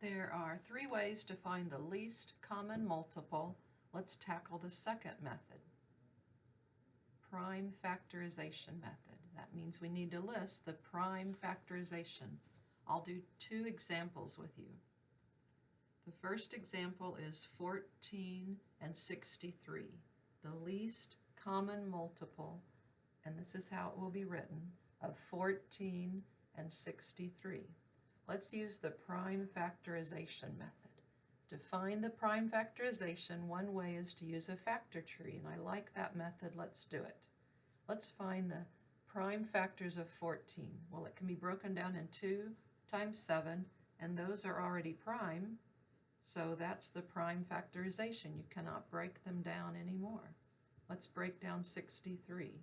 There are three ways to find the least common multiple. Let's tackle the second method. Prime factorization method. That means we need to list the prime factorization. I'll do two examples with you. The first example is 14 and 63, the least common multiple, and this is how it will be written, of 14 and 63. Let's use the prime factorization method. To find the prime factorization, one way is to use a factor tree, and I like that method. Let's do it. Let's find the prime factors of 14. Well, it can be broken down in 2 times 7, and those are already prime, so that's the prime factorization. You cannot break them down anymore. Let's break down 63.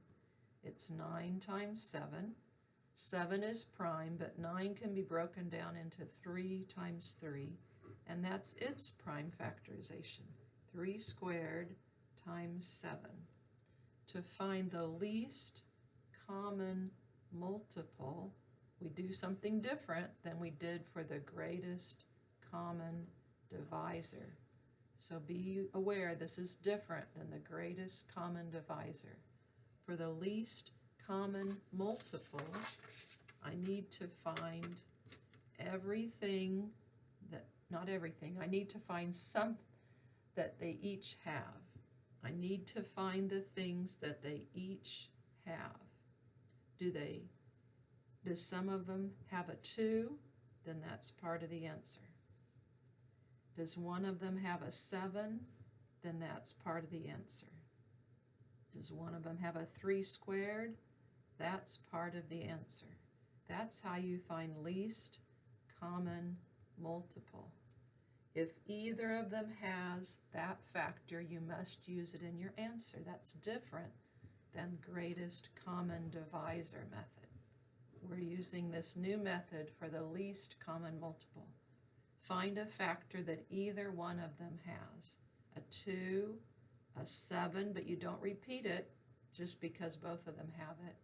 It's 9 times 7. 7 is prime, but 9 can be broken down into 3 times 3, and that's its prime factorization. 3 squared times 7. To find the least common multiple, we do something different than we did for the greatest common divisor. So be aware this is different than the greatest common divisor. For the least common multiple, I need to find everything that, not everything, I need to find some that they each have. I need to find the things that they each have. Does some of them have a 2? Then that's part of the answer. Does one of them have a 7? Then that's part of the answer. Does one of them have a 3 squared? That's part of the answer. That's how you find least common multiple. If either of them has that factor, you must use it in your answer. That's different than greatest common divisor method. We're using this new method for the least common multiple. Find a factor that either one of them has. A 2, a 7, but you don't repeat it just because both of them have it.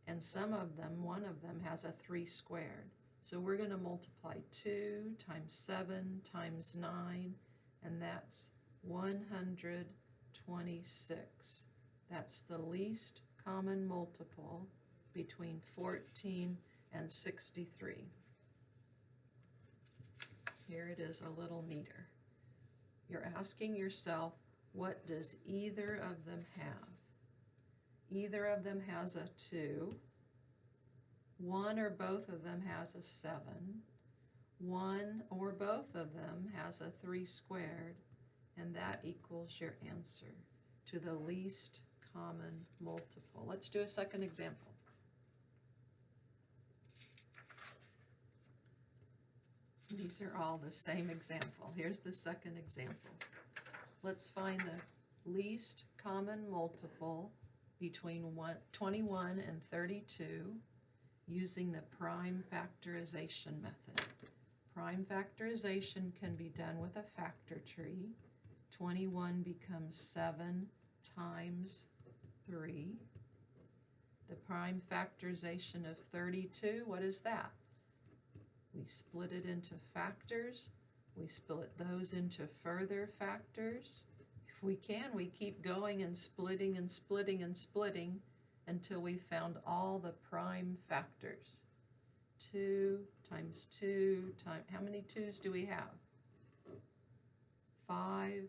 And some of them, one of them has a 3 squared. So we're going to multiply 2 times 7 times 9, and that's 126. That's the least common multiple between 14 and 63. Here it is a little neater. You're asking yourself, what does either of them have? Either of them has a 2. One or both of them has a 7. One or both of them has a 3 squared, and that equals your answer to the least common multiple. Let's do a second example. These are all the same example. Here's the second example. Let's find the least common multiple between 21 and 32 using the prime factorization method. Prime factorization can be done with a factor tree. 21 becomes 7 times 3. The prime factorization of 32, what is that? We split it into factors. We split those into further factors. If we can, we keep going and splitting and splitting and splitting until we found all the prime factors. 2 times 2 times, how many 2's do we have? 5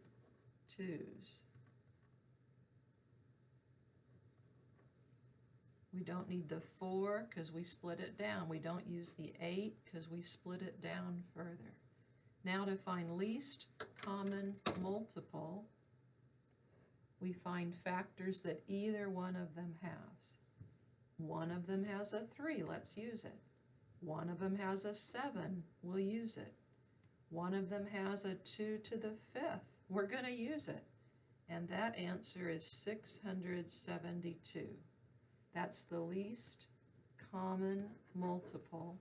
2's. We don't need the 4 because we split it down. We don't use the 8 because we split it down further. Now to find least common multiple, we find factors that either one of them has. One of them has a 3, let's use it. One of them has a 7, we'll use it. One of them has a 2 to the 5th, we're going to use it. And that answer is 672. That's the least common multiple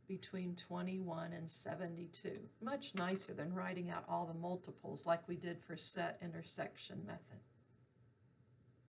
between 21 and 72. Much nicer than writing out all the multiples like we did for set intersection method.